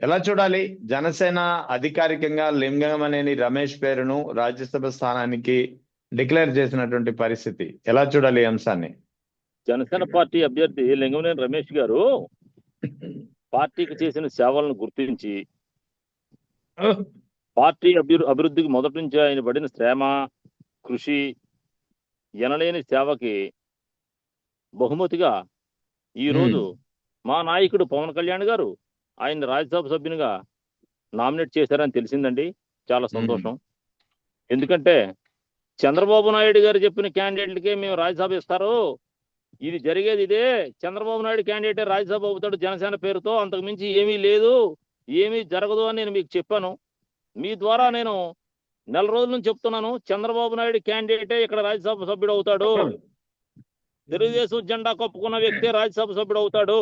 ఎలా చూడాలి? జనసేన అధికారికంగా లింగమనేని రమేష్ పేరును రాజ్యసభ స్థానానికి డిక్లేర్ చేసినటువంటి పరిస్థితి ఎలా చూడాలి ఈ అంశాన్ని? జనసేన పార్టీ అభ్యర్థి లింగమనేని రమేష్ గారు పార్టీకి చేసిన సేవలను గుర్తించి పార్టీ అభివృద్ధికి మొదటి నుంచి ఆయన పడిన శ్రమ, కృషి, ఎనలేని సేవకి బహుమతిగా ఈరోజు మా నాయకుడు పవన్ కళ్యాణ్ గారు ఆయన రాజ్యసభ సభ్యునిగా నామినేట్ చేశారని తెలిసిందండి. చాలా సంతోషం. ఎందుకంటే చంద్రబాబు నాయుడు గారు చెప్పిన క్యాండిడేట్లకే మేము రాజ్యసభ ఇస్తారు, ఇది జరిగేది ఇదే, చంద్రబాబు నాయుడు క్యాండిడేటే రాజ్యసభ అవుతాడు జనసేన పేరుతో, అంతకు మించి ఏమీ లేదు, ఏమీ జరగదు అని నేను మీకు చెప్పాను. మీ ద్వారా నేను నెల రోజుల నుంచి చెప్తున్నాను, చంద్రబాబు నాయుడు క్యాండిడేటే ఇక్కడ రాజ్యసభ సభ్యుడు అవుతాడు, తెలుగుదేశం జెండా కప్పుకున్న వ్యక్తి రాజ్యసభ సభ్యుడు అవుతాడు,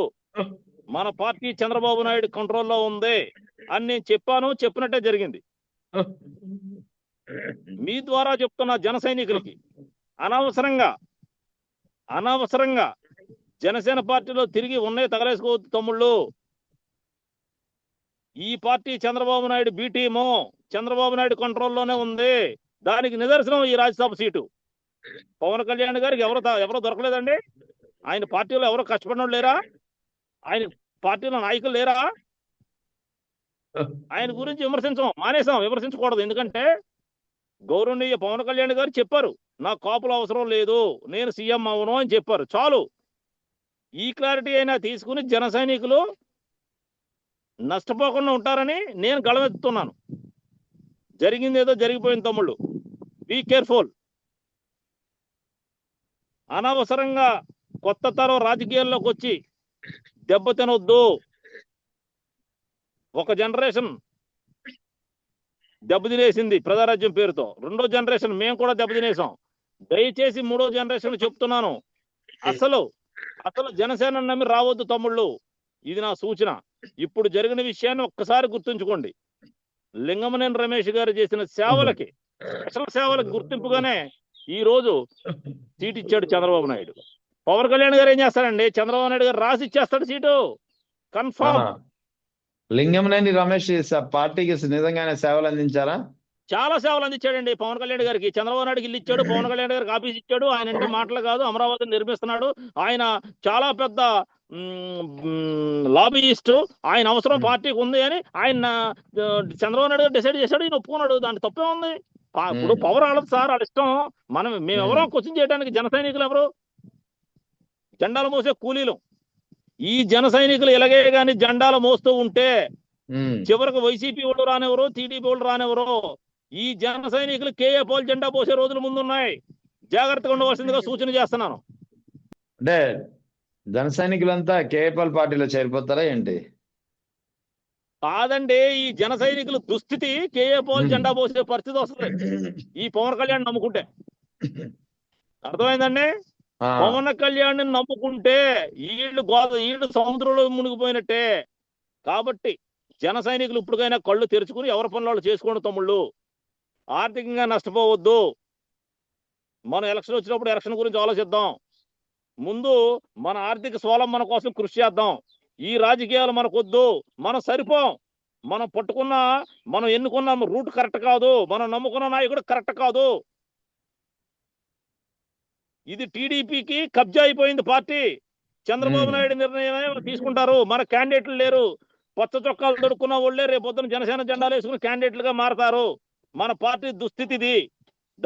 మన పార్టీ చంద్రబాబు నాయుడు కంట్రోల్లో ఉంది అని నేను చెప్పాను. చెప్పినట్టే జరిగింది. మీ ద్వారా చెప్తున్న జన సైనికులకి అనవసరంగా జనసేన పార్టీలో తిరిగి ఉన్నాయి తగలేసుకోవద్దు తమ్ముళ్ళు. ఈ party Chandrababu Naidu B team, Chandrababu Naidu కంట్రోల్లోనే ఉంది. దానికి నిదర్శనం ఈ రాజ్యసభ సీటు. పవన్ కళ్యాణ్ గారికి ఎవరో దొరకలేదండి. ఆయన పార్టీలో ఎవరో కష్టపడిన లేరా? ఆయన పార్టీలో నాయకులు లేరా? ఆయన గురించి విమర్శించకూడదు. ఎందుకంటే గౌరవనీయ పవన్ కళ్యాణ్ గారు చెప్పారు, నాకు కాపులు అవసరం లేదు, నేను సీఎం అవును అని చెప్పారు. చాలు. ఈ క్లారిటీ అయినా తీసుకుని జన సైనికులు నష్టపోకుండా ఉంటారని నేను గళమెత్తుతున్నాను. జరిగింది ఏదో జరిగిపోయింది తమ్ముళ్ళు, బీ కేర్ఫుల్. అనవసరంగా కొత్త తరం రాజకీయాల్లోకి వచ్చి దెబ్బతినొద్దు. ఒక జనరేషన్ దెబ్బతినేసింది ప్రజారాజ్యం పేరుతో, రెండో జనరేషన్ మేము కూడా దెబ్బతినేసాం. దయచేసి మూడో జనరేషన్ చెప్తున్నాను, అసలు జనసేన నమ్మి రావద్దు తమ్ముళ్ళు. ఇది నా సూచన. ఇప్పుడు జరిగిన విషయాన్ని ఒక్కసారి గుర్తుంచుకోండి. లింగమనేని రమేష్ గారు చేసిన సేవలకి, స్పెషల్ సేవలకు గుర్తింపుగానే ఈ రోజు సీట్ ఇచ్చాడు చంద్రబాబు నాయుడు. పవన్ కళ్యాణ్ గారు ఏం చేస్తారండి? చంద్రబాబు నాయుడు గారు రాసి ఇచ్చేస్తాడు సీటు, కన్ఫర్మ్. లింగమనేని రమేష్ పార్టీకి నిజంగానే సేవలు అందించారా? చాలా సేవలు అందించాడండి పవన్ కళ్యాణ్ గారికి. చంద్రబాబు నాయుడుకి ఇల్లు ఇచ్చాడు, పవన్ కళ్యాణ్ గారికి ఆఫీస్ ఇచ్చాడు. ఆయన అంటే మాటలు కాదు, అమరావతిని నిర్మిస్తున్నాడు. ఆయన చాలా పెద్ద లాబీయిస్ట్. ఆయన అవసరం పార్టీకి ఉంది అని ఆయన చంద్రబాబు నాయుడు గారు డిసైడ్ చేశాడు, ఈయన ఒప్పుకున్నాడు. దాంట్లో తప్పే ఉంది. ఇప్పుడు పవర్ ఆడదు సార్, వాళ్ళ ఇష్టం. మేమెవరో క్వశ్చన్ చేయడానికి జన సైనికులు ఎవరు? జెండాలు మోసే కూలీలు. ఈ జన సైనికులు ఇలాగే కానీ జెండాలు మోస్తూ ఉంటే చివరికి వైసీపీ వాళ్ళు రానివ్వరు, టీడీపీ వాళ్ళు రానివ్వరు. ఈ జన సైనికులు కేఏ పాల్ జెండా పోసే రోజులు ముందున్నాయి. జాగ్రత్తగా ఉండవలసిందిగా సూచన చేస్తున్నాను. అంటే జన సైనికులంతా కేఏ పాల్ పార్టీలో చేరిపోతారా ఏంటి? కాదండి, ఈ జన సైనికుల దుస్థితి కేఏ పాల్ జెండా పోసే పరిస్థితి వస్తుంది ఈ పవన్ కళ్యాణ్ నమ్ముకుంటే. అర్థమైందండి? పవన్ కళ్యాణ్ నమ్ముకుంటే ఈళ్ళు సముద్రంలో మునిగిపోయినట్టే. కాబట్టి జన సైనికులు ఇప్పటికైనా కళ్ళు తెరుచుకుని ఎవరి పనులు చేసుకోండి తమ్ముళ్ళు. ఆర్థికంగా నష్టపోవద్దు. మనం ఎలక్షన్ వచ్చినప్పుడు ఎలక్షన్ గురించి ఆలోచిద్దాం. ముందు మన ఆర్థిక స్వావలంబన కోసం కృషి చేద్దాం. ఈ రాజకీయాలు మనకొద్దు. మనం సరిపోం. మనం ఎన్నుకున్న రూట్ కరెక్ట్ కాదు, మనం నమ్ముకున్న నాయకుడు కరెక్ట్ కాదు. ఇది టీడీపీకి కబ్జా అయిపోయింది పార్టీ. చంద్రబాబు నాయుడు నిర్ణయం తీసుకుంటారు. మన క్యాండిడేట్లు లేరు. పచ్చ చొక్కాలు దొడుకున్న వాళ్ళే రేపొద్దున జనసేన జెండాలు వేసుకుని క్యాండిడేట్లుగా మారతారు. మన పార్టీ దుస్థితిది.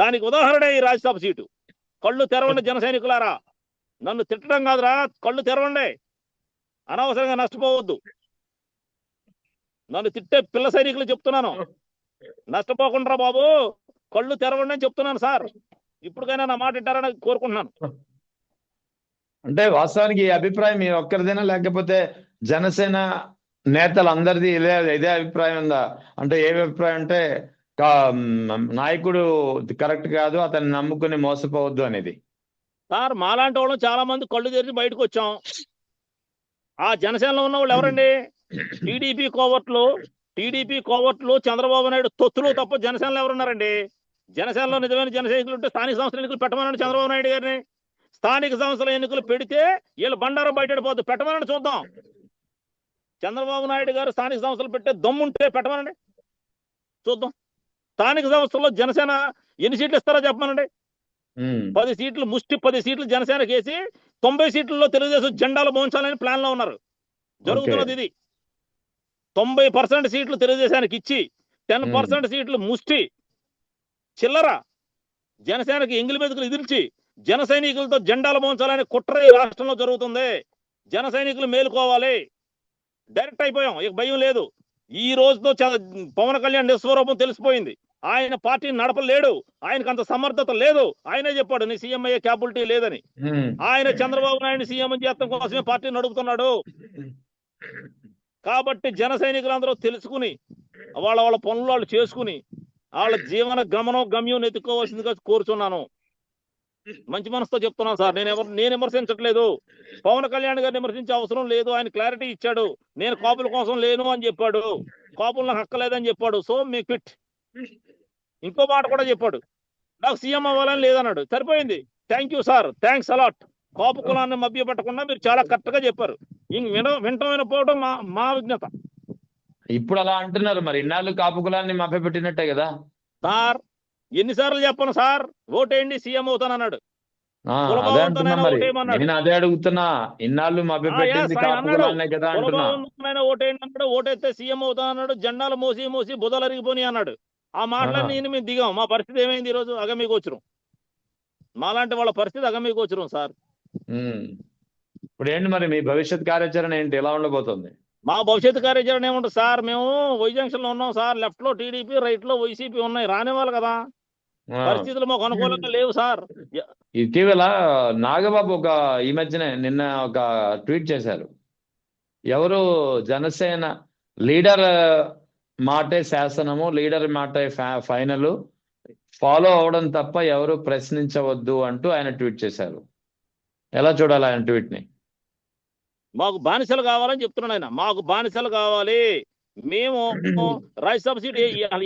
దానికి ఉదాహరణ ఈ రాజ్యసభ సీటు. కళ్ళు తెరవండి జన సైనికులారా. నన్ను తిట్టడం కాదురా, కళ్ళు తెరవండి. అనవసరంగా నష్టపోవద్దు. నన్ను తిట్టే పిల్ల సైనికులు చెప్తున్నాను, నష్టపోకుండా బాబు, కళ్ళు తెరవండి అని చెప్తున్నాను సార్. ఇప్పటికైనా నా మాట వింటారని కోరుకుంటున్నాను. అంటే వాస్తవానికి ఈ అభిప్రాయం మీ ఒక్కరిదేనా, లేకపోతే జనసేన నేతలందరిది ఇదే అభిప్రాయం ఉందా? అంటే ఏ అభిప్రాయం అంటే నాయకుడు కరెక్ట్ కాదు, అతన్ని నమ్ముకుని మోసపోవద్దు అనేది. సార్, మాలాంటి వాళ్ళు చాలా మంది కళ్ళు తెరిచి బయటకు వచ్చాం. ఆ జనసేనలో ఉన్న వాళ్ళు ఎవరండి? టీడీపీ కోవర్ట్లు, చంద్రబాబు నాయుడు తొత్తులు తప్ప జనసేనలో ఎవరున్నారండి? జనసేనలో నిజమైన జన సైనికులు ఉంటే స్థానిక సంస్థల ఎన్నికలు పెట్టమనండి చంద్రబాబు నాయుడు గారిని. స్థానిక సంస్థల ఎన్నికలు పెడితే వీళ్ళు బండారం బయటపడిపోద్దు. పెట్టమనండి చూద్దాం. చంద్రబాబు నాయుడు గారు స్థానిక సంస్థలు పెట్టే దమ్ముంటే పెట్టమనండి, చూద్దాం. స్థానిక సంస్థల్లో జనసేన ఎన్ని సీట్లు ఇస్తారో చెప్పమనండి. 10 సీట్లు, ముష్టి 10 సీట్లు జనసేనకి వేసి 90 సీట్లలో తెలుగుదేశం జెండాలు మోంచాలని ప్లాన్ లో ఉన్నారు. జరుగుతున్నది ఇది. 90% సీట్లు తెలుగుదేశానికి ఇచ్చి 10% సీట్లు ముష్టి చిల్లర జనసేనకి ఎంగిలి మెతుకులు ఎదిల్చి జన సైనికులతో జెండాలు మోంచాలని కుట్ర ఈ రాష్ట్రంలో జరుగుతుంది. జన సైనికులు మేలుకోవాలి. డైరెక్ట్ అయిపోయాం, ఇక భయం లేదు. ఈ రోజుతో పవన్ కళ్యాణ్ నిస్వరూపం తెలిసిపోయింది. ఆయన పార్టీని నడపలేడు, ఆయనకు అంత సమర్థత లేదు. ఆయనే చెప్పాడు నీ సీఎం అయ్యే క్యాపబిలిటీ లేదని. ఆయన చంద్రబాబు నాయుడు సీఎం చేయడం కోసమే పార్టీ నడుపుతున్నాడు. కాబట్టి జన సైనికులందరూ తెలుసుకుని వాళ్ళ వాళ్ళ పనులు వాళ్ళు చేసుకుని వాళ్ళ జీవన గమ్యం ఎత్తుకోవాల్సిందిగా కోరుచున్నాను. మంచి మనసుతో చెప్తున్నాను సార్. నేను విమర్శించట్లేదు. పవన్ కళ్యాణ్ గారిని విమర్శించే అవసరం లేదు. ఆయన క్లారిటీ ఇచ్చాడు. నేను కాపుల కోసం లేను అని చెప్పాడు. కాపులు నాకు హక్కలేదని చెప్పాడు. సో మీ క్విట్. ఇంకో మాట కూడా చెప్పాడు, నాకు సీఎం అవ్వాలని లేదన్నాడు. సరిపోయింది. Thank you sir, thanks a lot. Kapu కులాన్ని మభ్య పెట్టకుండా మీరు చాలా కరెక్ట్ గా చెప్పారు. వింటం వినపోవడం మా విజ్ఞత. ఇప్పుడు అలా అంటున్నారు, మరి ఇన్నాళ్ళు కాపు కులాన్ని మభ్య పెట్టినట్టే కదా సార్. ఎన్నిసార్లు చెప్పను సార్, ఓటేయండి సీఎం అవుతానన్నాడు. అదే అంటున్నా, మరి నేను అదే అడుగుతున్నా. ఇన్నాళ్ళు మభ్య పెట్టింది కాపు కులాన్నే కదా అంటున్నా. ఓటేయండి అన్నాడు. ఓటేస్తే సీఎం అవుతానన్నాడు. జెండాలు మోసి బుధలు అరిగిపోయి అన్నాడు. ఆ మాటలన్నీ మేము దిగాం. మా పరిస్థితి ఏమైంది ఈ రోజు? అగమీగోచరం. మాలాంటి వాళ్ళ పరిస్థితి అగమీగోచరం సార్. ఇప్పుడు ఏంటి మరి మీ భవిష్యత్ కార్యాచరణ ఏంటి, ఎలా ఉండబోతుంది? మా భవిష్యత్ కార్యాచరణ ఏముంటుంది సార్? మేము వై జంక్షన్ లో ఉన్నాం సార్. లెఫ్ట్ లో టీడీపీ, రైట్ లో వైసీపీ ఉన్నాయి. రానివ్వాలి కదా. పరిస్థితులు మాకు అనుకూలంగా లేవు సార్. ఇటీవల నాగబాబు ఈ మధ్యనే నిన్న ఒక ట్వీట్ చేశారు. ఎవరు జనసేన లీడర్ మాటే శాసనము, లీడర్ మాటే ఫైనల్, ఫాలో అవడం తప్ప ఎవరు ప్రశ్నించవద్దు అంటూ ఆయన ట్వీట్ చేశారు. ఎలా చూడాలి ఆయన ట్వీట్ ని? మాకు బానిసలు కావాలని చెప్తున్నాడు ఆయన. మాకు బానిసలు కావాలి. మేము రాజ్యసభ సీట్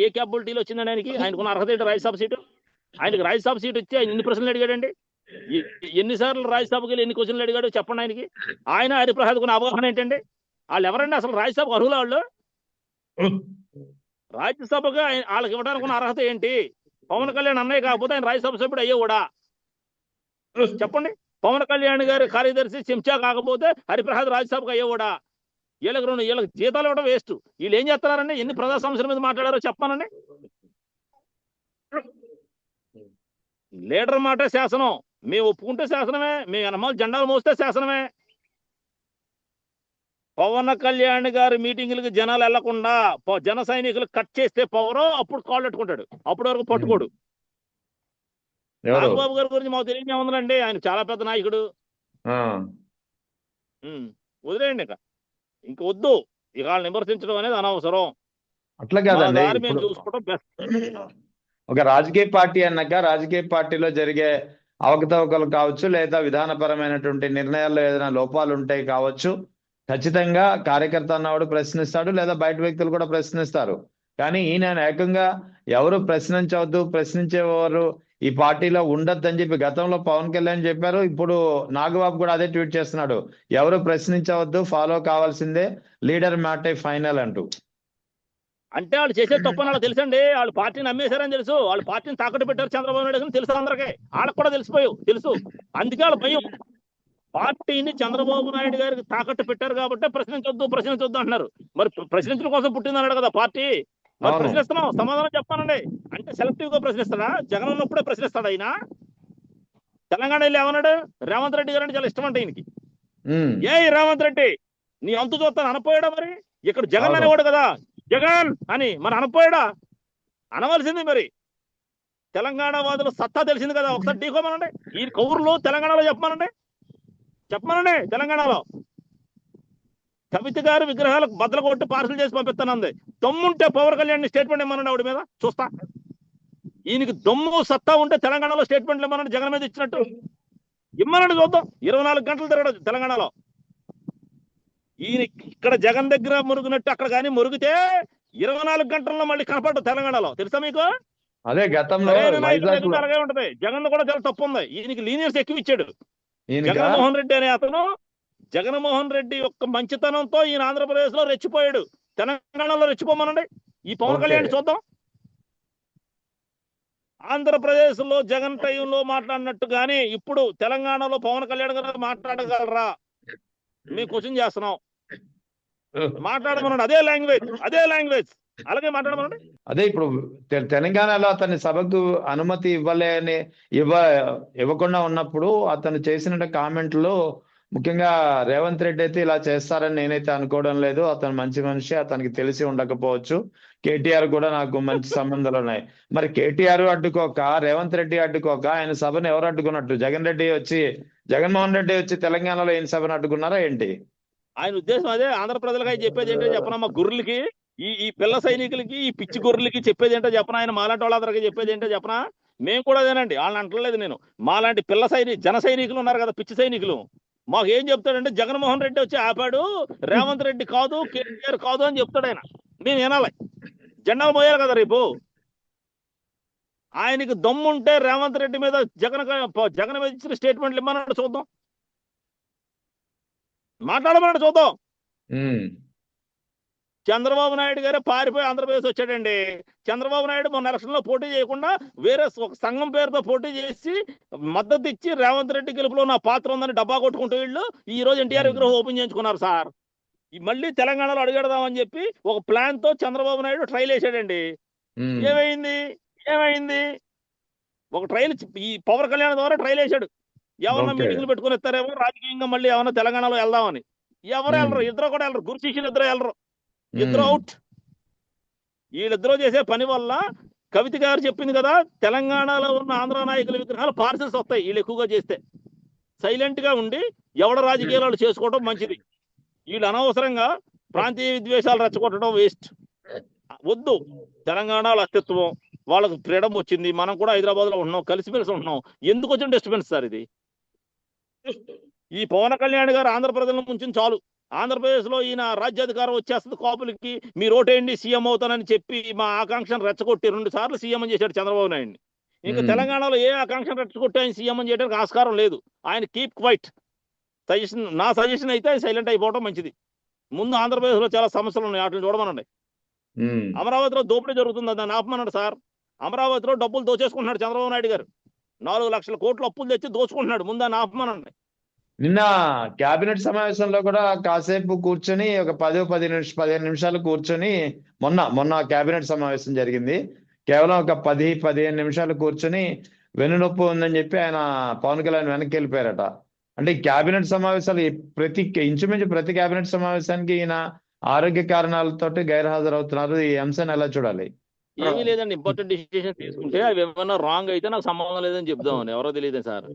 ఏ క్యాపబిలిటీలో వచ్చిందండి ఆయనకి? ఆయనకున్న అర్హత ఏంటి రాజ్యసభ సీటు? ఆయనకి రాజ్యసభ సీట్ ఇచ్చి ఆయన ఎన్ని ప్రశ్నలు అడిగాడండి? ఎన్నిసార్లు రాజ్యసభకి వెళ్ళి ఎన్ని క్వశ్చన్లు అడిగాడు చెప్పండి ఆయనకి. ఆయన హరిప్రసాద్ కున్న అవగాహన ఏంటండి? వాళ్ళు ఎవరండి అసలు రాజ్యసభకు అర్హులు? వాళ్ళు రాజ్యసభగా వాళ్ళకి ఇవ్వడానికి ఉన్న అర్హత ఏంటి? పవన్ కళ్యాణ్ అన్నయ్య కాకపోతే ఆయన రాజ్యసభ సభ్యుడు అయ్యేవాడా చెప్పండి? పవన్ కళ్యాణ్ గారి కార్యదర్శి చెంచా కాకపోతే హరిప్రసాద్ రాజ్యసభకు అయ్యేవాడా? వీళ్ళకి జీతాలు ఇవ్వడం వేస్ట్. వీళ్ళు ఏం చేస్తున్నారండి? ఎన్ని ప్రజా సమస్యల మీద మాట్లాడారో చెప్పానండి. లీడర్ మాట శాసనం. మేము ఒప్పుకుంటే శాసనమే, మేము వెనమాల జెండాలు మోస్తే శాసనమే. పవన్ కళ్యాణ్ గారి మీటింగులకి జనాలు వెళ్లకుండా జన సైనికులు కట్ చేస్తే పవర్ అప్పుడు కాళ్ళు పెట్టుకుంటాడు. అప్పటి వరకు పట్టుకోడు. నాగబాబు గారి గురించి మాకు తెలియజేముందండి, ఆయన చాలా పెద్ద నాయకుడు. వదిలేయండి, ఇంక వద్దు. ఇక వాళ్ళని విమర్శించడం అనేది అనవసరం. అట్లా కాదండి. మేము చూసుకోవడం బెస్ట్. ఒక రాజకీయ పార్టీ అన్నాక రాజకీయ పార్టీలో జరిగే అవకతవకలు కావచ్చు, లేదా విధానపరమైనటువంటి నిర్ణయాల్లో ఏదైనా లోపాలు ఉంటాయి కావచ్చు. ఖచ్చితంగా కార్యకర్త అన్నవాడు ప్రశ్నిస్తాడు, లేదా బయట వ్యక్తులు కూడా ప్రశ్నిస్తారు. కానీ ఈయన ఏకంగా ఎవరు ప్రశ్నించవద్దు, ప్రశ్నించేవారు ఈ పార్టీలో ఉండొద్దని చెప్పి గతంలో పవన్ కళ్యాణ్ చెప్పారు. ఇప్పుడు నాగబాబు కూడా అదే ట్వీట్ చేస్తున్నాడు, ఎవరు ప్రశ్నించవద్దు, ఫాలో కావాల్సిందే, లీడర్ మ్యాటే ఫైనల్ అంటూ. అంటే వాళ్ళు చేసే తప్పని వాళ్ళకి తెలుసండి. వాళ్ళు పార్టీని అమ్మేశారని తెలుసు. వాళ్ళు పార్టీని తాకట్టు పెట్టారు చంద్రబాబు నాయుడు అని తెలుసు అందరికీ. వాళ్ళకి కూడా తెలుసు. అందుకే వాళ్ళ భయం. పార్టీని చంద్రబాబు నాయుడు గారికి తాకట్టు పెట్టారు కాబట్టి ప్రశ్నించొద్దు అంటున్నారు. మరి ప్రశ్నించడం కోసం పుట్టిందన్నాడు కదా పార్టీ. మరి ప్రశ్నిస్తున్నాం, సమాధానం చెప్పానండి. అంటే సెలెక్టివ్ గా ప్రశ్నిస్తాడా? జగన్ ఉన్నప్పుడే ప్రశ్నిస్తాడు ఆయన. తెలంగాణ వెళ్ళి ఏమన్నాడు? రేవంత్ రెడ్డి గారు అంటే చాలా ఇష్టం అంట ఈయనకి. రేవంత్ రెడ్డి నీ అంతు చూస్తాను అనపోయాడా? మరి ఇక్కడ జగన్ అనేవాడు కదా, జగన్ అని మరి అనపోయాడా? అనవలసింది. మరి తెలంగాణ వాదులు సత్తా తెలిసింది కదా, ఒకసారి ఢీకోమనండి. ఈ కౌరులు తెలంగాణలో చెప్పమనండి. తెలంగాణలో కవిత గారు విగ్రహాలకు బద్దలు కొట్టి పార్సల్ చేసి పంపిస్తానంది. దమ్ముంటే పవన్ కళ్యాణ్ స్టేట్మెంట్ ఇమ్మనండి ఆవిడ మీద, చూస్తా. ఈయనకి దమ్ము సత్తా ఉంటే తెలంగాణలో స్టేట్మెంట్లు ఇమ్మనండి. జగన్ మీద ఇచ్చినట్టు ఇమ్మనండి, చూద్దాం. 24 గంటలు తిరగడు తెలంగాణలో. ఈయన ఇక్కడ జగన్ దగ్గర మురుగునట్టు అక్కడ కానీ మురిగితే 24 గంటల్లో మళ్ళీ కనపడ్డు తెలంగాణలో. తెలుసా మీకు? అదే గతంలో అలాగే ఉంటది. జగన్ కూడా చాలా తప్పు ఉంది. ఈయనకి లీనియర్స్ ఎక్కువ ఇచ్చాడు. జగన్మోహన్ రెడ్డి అనే అతను జగన్మోహన్ రెడ్డి యొక్క మంచితనంతో ఈయన ఆంధ్రప్రదేశ్ లో రెచ్చిపోయాడు. తెలంగాణలో రెచ్చిపోమనండి, ఈ పవన్ కళ్యాణ్ చూద్దాం. ఆంధ్రప్రదేశ్ లో జగన్ టైంలో మాట్లాడినట్టు కానీ ఇప్పుడు తెలంగాణలో పవన్ కళ్యాణ్ గారు మాట్లాడగలరా? మేము క్వశ్చన్ చేస్తున్నాం. మాట్లాడమనండి, అదే లాంగ్వేజ్ అలాగే మాట్లాడమనండి. అదే ఇప్పుడు తెలంగాణలో అతని సభకు అనుమతి ఇవ్వకుండా ఉన్నప్పుడు అతను చేసిన కామెంట్లు, ముఖ్యంగా రేవంత్ రెడ్డి అయితే ఇలా చేస్తారని నేనైతే అనుకోవడం లేదు. అతను మంచి మనిషి, అతనికి తెలిసి ఉండకపోవచ్చు. కేటీఆర్ కూడా నాకు మంచి సంబంధాలు ఉన్నాయి. మరి కేటీఆర్ అడ్డుకోక, రేవంత్ రెడ్డి అడ్డుకోక ఆయన సభను ఎవరు అడ్డుకున్నట్టు? జగన్మోహన్ రెడ్డి వచ్చి తెలంగాణలో ఆయన సభను అడ్డుకున్నారా ఏంటి? ఆయన ఉద్దేశం అదే. ఆంధ్ర ప్రజలకు ఆయన చెప్పేది ఏంటో చెప్పనా? మా గొర్రెలకి, ఈ పిల్ల సైనికులకి, ఈ పిచ్చి గొర్రెలకి చెప్పేది ఏంటో చెప్పనా? ఆయన మాలాంటి వాళ్ళందరికీ చెప్పేది ఏంటో చెప్పనా? మేము కూడా అదేనండి, వాళ్ళని అంటలేదు నేను. మాలాంటి జన సైనికులు ఉన్నారు కదా, పిచ్చి సైనికులు, మాకు ఏం చెప్తాడంటే జగన్మోహన్ రెడ్డి వచ్చి ఆపాడు, రేవంత్ రెడ్డి కాదు, కేటీఆర్ కాదు అని చెప్తాడు ఆయన. మేము వినాలి, జెండాలు మోయాలి కదా రేపు. ఆయనకి దమ్ముంటే రేవంత్ రెడ్డి మీద జగన్ మీద ఇచ్చిన స్టేట్మెంట్లు ఇమ్మన్నాడు చూద్దాం, మాట్లాడమన్నాడు చూద్దాం. చంద్రబాబు నాయుడు గారే పారిపోయి ఆంధ్రప్రదేశ్ వచ్చాడండి. చంద్రబాబు నాయుడు మొన్న ఎలక్షన్ లో పోటీ చేయకుండా వేరే ఒక సంఘం పేరుతో పోటీ చేసి మద్దతు ఇచ్చి రేవంత్ రెడ్డి గెలుపులో నా పాత్ర ఉందని డబ్బా కొట్టుకుంటూ వీళ్ళు ఈ రోజు ఎన్టీఆర్ విగ్రహం ఓపెన్ చేయించుకున్నారు సార్. మళ్ళీ తెలంగాణలో అడుగెడదామని చెప్పి ఒక ప్లాన్ తో చంద్రబాబు నాయుడు ట్రైల్ వేసాడండి. ఏమైంది? ఒక ట్రైల్ ఈ పవన్ కళ్యాణ్ ద్వారా ట్రైల్ వేసాడు. ఎవరన్నా మీటింగ్లు పెట్టుకుని ఇస్తారేమో రాజకీయంగా మళ్ళీ ఏమన్నా తెలంగాణలో వెళ్దామని. ఎవరు వెళ్ళరు, ఇద్దరు కూడా వెళ్ళరు, గురు శిష్యులు ఇద్దరు వెళ్ళరు, ఇద్దరు అవుట్. వీళ్ళిద్దరూ చేసే పని వల్ల కవిత గారు చెప్పింది కదా, తెలంగాణలో ఉన్న ఆంధ్ర నాయకుల విగ్రహాలు పార్సల్స్ వస్తాయి వీళ్ళు ఎక్కువగా చేస్తే. సైలెంట్ గా ఉండి ఎవడ రాజకీయాలు చేసుకోవడం మంచిది. వీళ్ళు అనవసరంగా ప్రాంతీయ విద్వేషాలు రెచ్చగొట్టడం వేస్ట్. వద్దు, తెలంగాణలో అస్తిత్వం, వాళ్ళకు ఫ్రీడమ్ వచ్చింది, మనం కూడా హైదరాబాద్ లో ఉంటున్నాం, కలిసిమెలిసి ఉంటున్నాం. ఎందుకు వచ్చిన డిస్టర్బెన్స్ సార్ ఇది? ఈ పవన్ కళ్యాణ్ గారు ఆంధ్రప్రదేశ్లో ముంచింది చాలు. ఆంధ్రప్రదేశ్ లో ఈయన రాజ్యాధికారం వచ్చేస్తుంది కాపులకి, మీరు ఓటేయండి సీఎం అవుతానని చెప్పి మా ఆకాంక్షను రెచ్చగొట్టి 2 సార్లు సీఎం అని చేశాడు చంద్రబాబు నాయుడిని. ఇంకా తెలంగాణలో ఏ ఆకాంక్షను రెచ్చగొట్టి ఆయన సీఎం అని చేయడానికి ఆస్కారం లేదు. ఆయన కీప్ క్వైట్. నా సజెషన్ అయితే ఆయన సైలెంట్ అయిపోవడం మంచిది. ముందు ఆంధ్రప్రదేశ్ లో చాలా సమస్యలు ఉన్నాయి, వాటిని చూడమనండి. అమరావతిలో దోపిడీ జరుగుతుంది, దాన్ని ఆపమన్నాడు సార్. అమరావతిలో డబ్బులు దోచేసుకుంటున్నాడు చంద్రబాబు నాయుడు గారు. 4 లక్షల కోట్లు అప్పులు తెచ్చి దోచుకుంటున్నాడు, ముందు దాన్ని ఆపమనండి. నిన్న కేబినెట్ సమావేశంలో కూడా కాసేపు కూర్చొని ఒక 15 నిమిషాలు కూర్చొని, మొన్న కేబినెట్ సమావేశం జరిగింది, కేవలం ఒక 10-15 నిమిషాలు కూర్చొని వెన్నునొప్పి ఉందని చెప్పి ఆయన పవన్ కళ్యాణ్ వెనక్కి వెళ్ళిపోయారట. అంటే ఈ కేబినెట్ సమావేశాలు ఇంచుమించు ప్రతి కేబినెట్ సమావేశానికి ఈయన ఆరోగ్య కారణాలతోటి గైర్హాజరవుతున్నారు. ఈ అంశాన్ని ఎలా చూడాలి? ఏమీ లేదండి, ఇంపార్టెంట్ డిసిషన్ తీసుకుంటే అవి ఏమన్నా రాంగ్ అయితే నాకు సంబంధం లేదని చెప్దామని. ఎవరో తెలియదు సార్,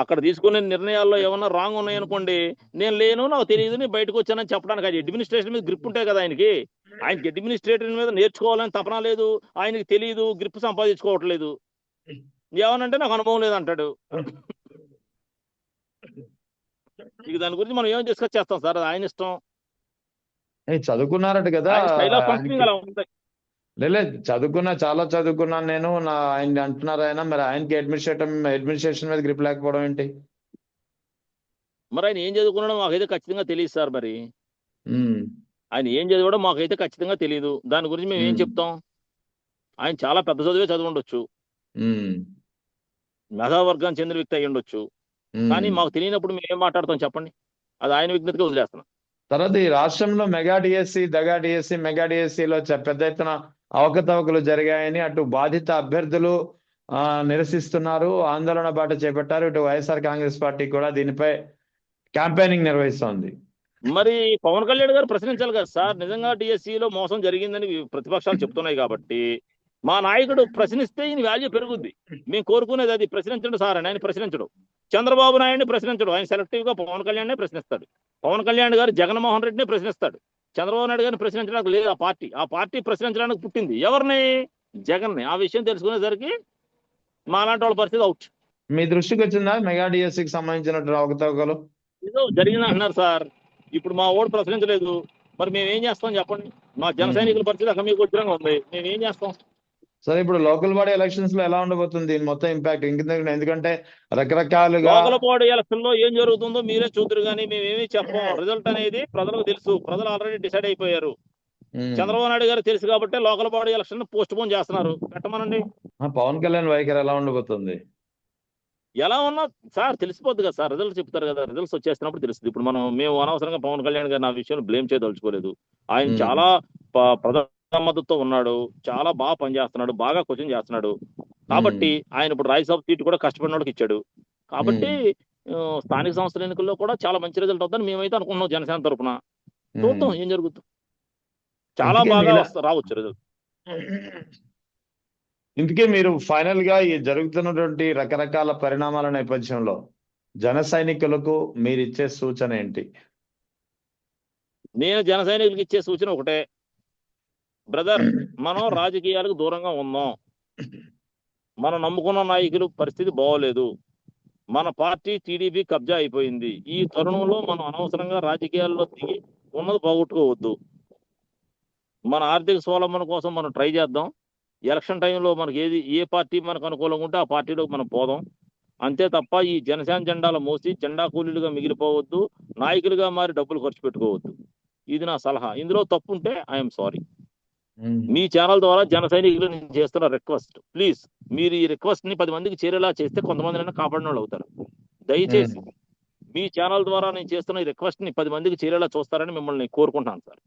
అక్కడ తీసుకునే నిర్ణయాల్లో ఏమన్నా రాంగ్ ఉన్నాయనుకోండి, నేను లేను, నాకు తెలియదు, నేను బయటకు వచ్చానని చెప్పడానికి. అది అడ్మినిస్ట్రేషన్ మీద గ్రిప్ ఉంటాయి కదా ఆయనకి అడ్మినిస్ట్రేటర్ మీద నేర్చుకోవాలని తపన లేదు, ఆయనకి తెలియదు, గ్రిప్ సంపాదించుకోవట్లేదు. ఏమనంటే నాకు అనుభవం లేదంటాడు. ఇక దాని గురించి మనం ఏం డిస్కస్ చేస్తాం సార్, అది ఆయన ఇష్టం. చదువుకున్నారట కదా, చాలా చదువుకున్నాను నేను, ఆయన అంటున్నారు ఆయన. మరి ఆయనకి అడ్మినిస్ట్రేషన్ మీద గ్రిప్ లేకపోవడం ఏంటి? మరి ఆయన ఏం చదువుకున్నాడో మాకైతే ఖచ్చితంగా తెలియదు సార్. మరి ఆయన ఏం చదివాడో మాకైతే ఖచ్చితంగా తెలియదు. దాని గురించి మేము ఏం చెప్తాం? ఆయన చాలా పెద్ద చదివే చదివి ఉండొచ్చు, మేధావర్గానికి చెందిన వ్యక్తి అయ్యి ఉండొచ్చు, కానీ మాకు తెలియనప్పుడు మేము ఏం మాట్లాడతాం చెప్పండి? అది ఆయన విజ్ఞతగా వదిలేస్తున్నాం. తర్వాత ఈ రాష్ట్రంలో మెగా డిఎస్సిలో పెద్ద ఎత్తున అవకతవకలు జరిగాయని అటు బాధిత అభ్యర్థులు నిరసిస్తున్నారు, ఆందోళన బాట చేపట్టారు. ఇటు వైఎస్ఆర్ కాంగ్రెస్ పార్టీ కూడా దీనిపై క్యాంపెయినింగ్ నిర్వహిస్తోంది. మరి పవన్ కళ్యాణ్ గారు ప్రశ్నించాలి కదా సార్, నిజంగా డిఎస్సిలో మోసం జరిగిందని ప్రతిపక్షాలు చెప్తున్నాయి కాబట్టి మా నాయకుడు ప్రశ్నిస్తే ఈయన వాల్యూ పెరుగుద్ది. మేము కోరుకునేది అది. ప్రశ్నించడు సార్ అని ఆయన ప్రశ్నించడు, చంద్రబాబు నాయుడిని ప్రశ్నించడు, ఆయన సెలెక్టివ్ గా పవన్ కళ్యాణ్ ప్రశ్నిస్తాడు. పవన్ కళ్యాణ్ గారు జగన్మోహన్ రెడ్డిని ప్రశ్నిస్తాడు, చంద్రబాబు నాయుడు గారిని ప్రశ్నించడానికి లేదు. ఆ పార్టీ ప్రశ్నించడానికి పుట్టింది ఎవరిని? జగన్ని. ఆ విషయం తెలుసుకునేసరికి మాలాంటి వాళ్ళ పరిస్థితి అవుట్. మీ దృష్టికి వచ్చిందా మెగా డిఎస్సికి సంబంధించిన అవకతవకలు? ఏదో జరిగింది అంటున్నారు సార్. ఇప్పుడు మా ఓటు ప్రశ్నించలేదు, మరి మేము ఏం చేస్తాం చెప్పండి? మా జన సైనికుల పరిస్థితి అక్కడ మీకు వచ్చిరంగా ఉంది, మేము ఏం చేస్తాం? సరే ఇప్పుడు లోకల్ బాడీ ఎలక్షన్స్ లో ఎలా ఉండబోతుంది దీని మొత్తం ఇంపాక్ట్ ఎందుకంటే రకరకాలుగా లోకల్ బాడీ ఎలక్షన్ లో ఏం జరుగుతుందో మీరే చూద్దరు కానీ మేమేమీ చెప్పం. రిజల్ట్ అనేది ప్రజలకు తెలుసు. ప్రజలు ఆల్రెడీ డిసైడ్ అయిపోయారు. ఉమ్, చంద్రబాబు నాయుడు గారు తెలుసు కాబట్టి local body election post phone చేస్తున్నారు. పెట్టమనండి. పవన్ కళ్యాణ్ వైఖరి ఎలా ఉండబోతుంది? ఎలా ఉన్నా సార్ తెలిసిపోద్ది కదా సార్. రిజల్ట్ చెప్తారు కదా. రిజల్ట్స్ వచ్చేసినప్పుడు తెలుస్తుంది. ఇప్పుడు మేము అనవసరంగా పవన్ కళ్యాణ్ గారిని ఆ విషయంలో బ్లేమ్ చేయదలుచుకోలేదు. ఆయన ఉమ్, చాలా ప్రజల మద్దతుతో ఉన్నాడు. చాలా బాగా పనిచేస్తున్నాడు. బాగా కోచింగ్ చేస్తున్నాడు. కాబట్టి ఆయన ఇప్పుడు రాజ్యసభ సీటు కూడా కష్టపడిన వాళ్ళకి ఇచ్చాడు. కాబట్టి స్థానిక సంస్థల ఎన్నికల్లో కూడా చాలా మంచి రిజల్ట్ అవుతుందని మేమైతే అనుకుంటున్నాం జనసేన తరఫున. చూద్దాం ఏం జరుగుతుంది. చాలా ఇంతకీ బాగా మీలా- రావచ్చు రిజల్ట్. ఇందుకే మీరు ఫైనల్ గా ఈ జరుగుతున్నటువంటి రకరకాల పరిణామాల నేపథ్యంలో జన సైనికులకు మీరు ఇచ్చే సూచన ఏంటి? నేను జన సైనికులకు ఇచ్చే సూచన ఒకటే, బ్రదర్, మనం రాజకీయాలకు దూరంగా ఉందాం. మనం నమ్ముకున్న నాయకులు పరిస్థితి బాగోలేదు. మన పార్టీ టీడీపీ కబ్జా అయిపోయింది. ఈ తరుణంలో మనం అనవసరంగా రాజకీయాల్లో దిగి ఉన్నది పోగొట్టుకోవద్దు. మన ఆర్థిక స్వావలంబన కోసం మనం ట్రై చేద్దాం. ఎలక్షన్ టైంలో మనకి ఏ పార్టీ మనకు అనుకూలంగా ఉంటే ఆ పార్టీలోకి మనం పోదాం. అంతే తప్ప ఈ జనసేన జెండాలు మోసి జెండా కూలీలుగా మిగిలిపోవద్దు. నాయకులుగా మారి డబ్బులు ఖర్చు పెట్టుకోవద్దు. ఇది నా సలహా. ఇందులో తప్పు ఉంటే ఐఎమ్ సారీ. మీ ఛానల్ ద్వారా జన సైనికులు నేను చేస్తున్న రిక్వెస్ట్, ప్లీజ్ మీరు ఈ రిక్వెస్ట్ ని 10 మందికి చేరేలా చేస్తే కొంతమంది కాపాడిన వాళ్ళు అవుతారు. దయచేసి మీ ఛానల్ ద్వారా నేను చేస్తున్న ఈ రిక్వెస్ట్ ని 10 మందికి చేరేలా చూస్తారని మిమ్మల్ని కోరుకుంటున్నాను సార్.